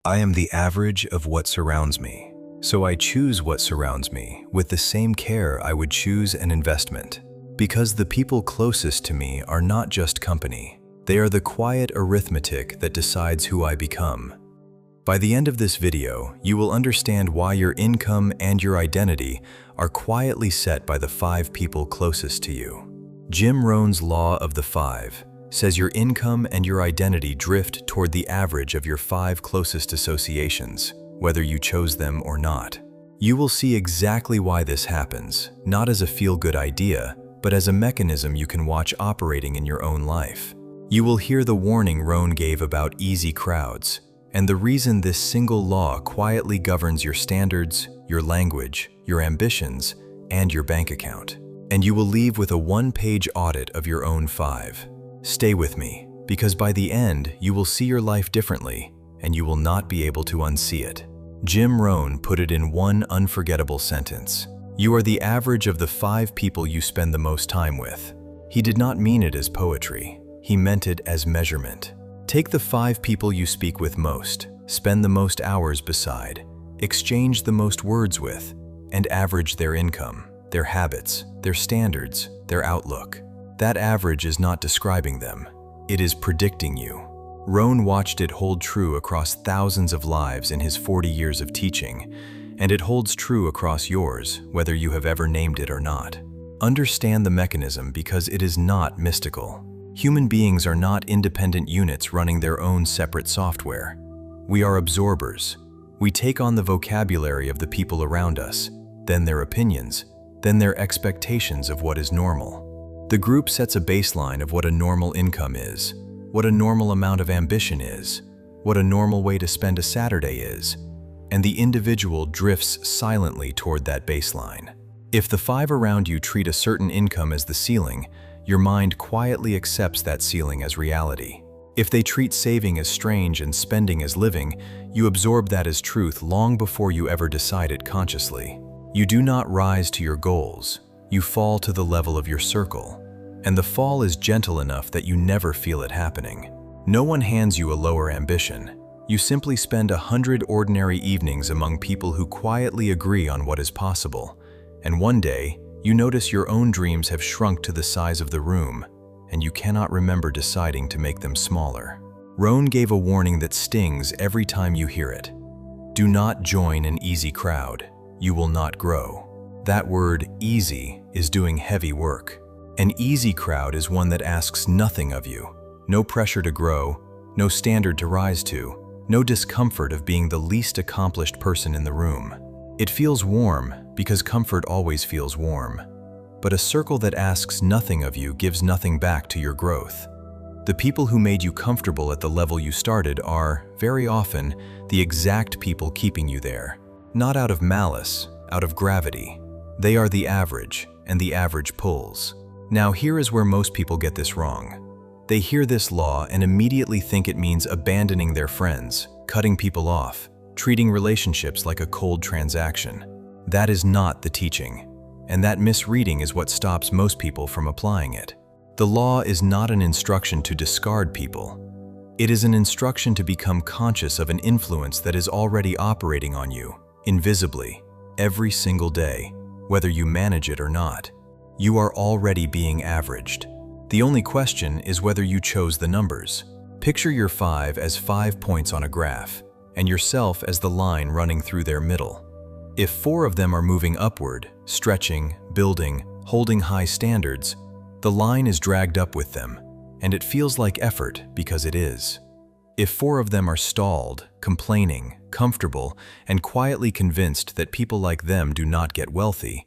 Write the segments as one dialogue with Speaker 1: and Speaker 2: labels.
Speaker 1: I am the average of what surrounds me, so I choose what surrounds me with the same care I would choose an investment. Because the people closest to me are not just company, they are the quiet arithmetic that decides who I become. By the end of this video, you will understand why your income and your identity are quietly set by the 5 people closest to you. Jim Rohn's Law of the 5 says your income and your identity drift toward the average of your 5 closest associations, whether you chose them or not. You will see exactly why this happens, not as a feel-good idea, but as a mechanism you can watch operating in your own life. You will hear the warning Rohn gave about easy crowds, and the reason this single law quietly governs your standards, your language, your ambitions, and your bank account. And you will leave with a 1-page audit of your own 5. Stay with me, because by the end, you will see your life differently, and you will not be able to unsee it. Jim Rohn put it in one unforgettable sentence. You are the average of the 5 people you spend the most time with. He did not mean it as poetry. He meant it as measurement. Take the 5 people you speak with most, spend the most hours beside, exchange the most words with, and average their income, their habits, their standards, their outlook. That average is not describing them. It is predicting you. Rohn watched it hold true across thousands of lives in his 40 years of teaching, and it holds true across yours, whether you have ever named it or not. Understand the mechanism because it is not mystical. Human beings are not independent units running their own separate software. We are absorbers. We take on the vocabulary of the people around us, then their opinions, then their expectations of what is normal. The group sets a baseline of what a normal income is, what a normal amount of ambition is, what a normal way to spend a Saturday is, and the individual drifts silently toward that baseline. If the 5 around you treat a certain income as the ceiling, your mind quietly accepts that ceiling as reality. If they treat saving as strange and spending as living, you absorb that as truth long before you ever decide it consciously. You do not rise to your goals. You fall to the level of your circle. And the fall is gentle enough that you never feel it happening. No one hands you a lower ambition. You simply spend 100 ordinary evenings among people who quietly agree on what is possible. And one day, you notice your own dreams have shrunk to the size of the room, and you cannot remember deciding to make them smaller. Rohn gave a warning that stings every time you hear it. Do not join an easy crowd. You will not grow. That word, easy, is doing heavy work. An easy crowd is one that asks nothing of you. No pressure to grow, no standard to rise to, no discomfort of being the least accomplished person in the room. It feels warm because comfort always feels warm. But a circle that asks nothing of you gives nothing back to your growth. The people who made you comfortable at the level you started are, very often, the exact people keeping you there. Not out of malice, out of gravity. They are the average, and the average pulls. Now here is where most people get this wrong. They hear this law and immediately think it means abandoning their friends, cutting people off, treating relationships like a cold transaction. That is not the teaching, and that misreading is what stops most people from applying it. The law is not an instruction to discard people. It is an instruction to become conscious of an influence that is already operating on you, invisibly, every single day, whether you manage it or not. You are already being averaged. The only question is whether you chose the numbers. Picture your 5 as 5 points on a graph, and yourself as the line running through their middle. If 4 of them are moving upward, stretching, building, holding high standards, the line is dragged up with them, and it feels like effort because it is. If 4 of them are stalled, complaining, comfortable, and quietly convinced that people like them do not get wealthy,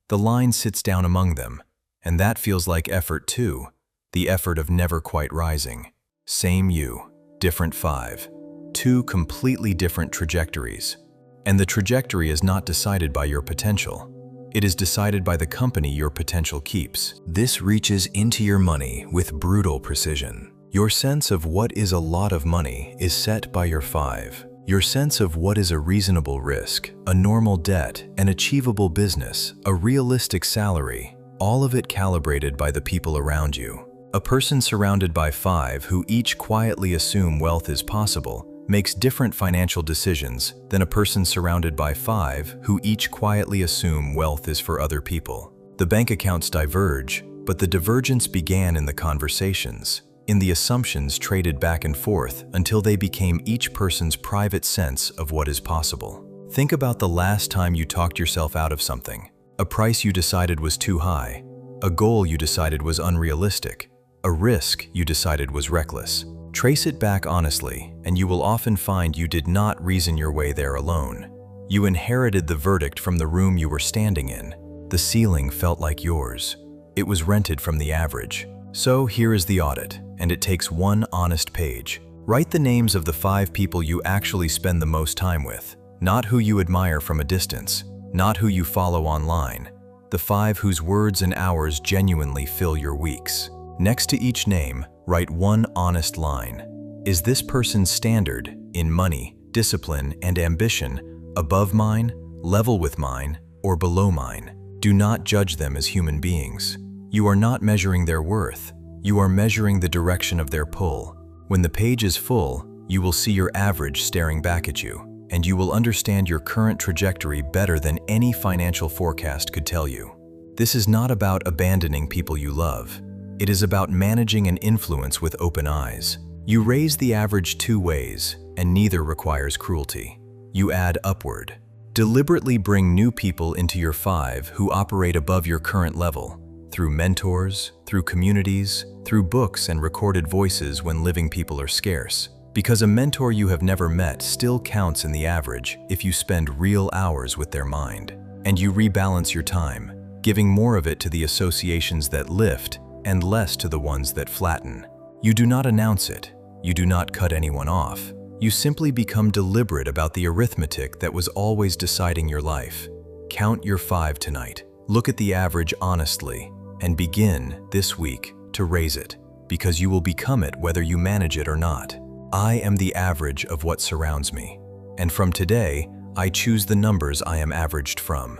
Speaker 1: the line sits down among them, and that feels like effort too, the effort of never quite rising. Same you, different 5. 2 completely different trajectories. And the trajectory is not decided by your potential. It is decided by the company your potential keeps. This reaches into your money with brutal precision. Your sense of what is a lot of money is set by your 5. Your sense of what is a reasonable risk, a normal debt, an achievable business, a realistic salary, all of it calibrated by the people around you. A person surrounded by 5 who each quietly assume wealth is possible makes different financial decisions than a person surrounded by 5 who each quietly assume wealth is for other people. The bank accounts diverge, but the divergence began in the conversations, in the assumptions traded back and forth until they became each person's private sense of what is possible. Think about the last time you talked yourself out of something. A price you decided was too high, a goal you decided was unrealistic, a risk you decided was reckless. Trace it back honestly, and you will often find you did not reason your way there alone. You inherited the verdict from the room you were standing in. The ceiling felt like yours. It was rented from the average. So here is the audit, and it takes one honest page. Write the names of the 5 people you actually spend the most time with, not who you admire from a distance, not who you follow online, the 5 whose words and hours genuinely fill your weeks. Next to each name, write one honest line. Is this person's standard, in money, discipline, and ambition, above mine, level with mine, or below mine? Do not judge them as human beings. You are not measuring their worth. You are measuring the direction of their pull. When the page is full, you will see your average staring back at you, and you will understand your current trajectory better than any financial forecast could tell you. This is not about abandoning people you love. It is about managing an influence with open eyes. You raise the average 2 ways, and neither requires cruelty. You add upward. Deliberately bring new people into your 5 who operate above your current level, through mentors, through communities, through books and recorded voices when living people are scarce. Because a mentor you have never met still counts in the average if you spend real hours with their mind. And you rebalance your time, giving more of it to the associations that lift and less to the ones that flatten. You do not announce it. You do not cut anyone off. You simply become deliberate about the arithmetic that was always deciding your life. Count your 5 tonight. Look at the average honestly and begin, this week, to raise it, because you will become it whether you manage it or not. I am the average of what surrounds me, and from today, I choose the numbers I am averaged from.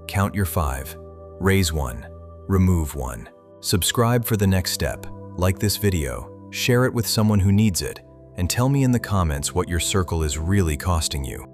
Speaker 1: Count your 5. Raise 1. Remove 1. Subscribe for the next step. Like this video, share it with someone who needs it, and tell me in the comments what your circle is really costing you.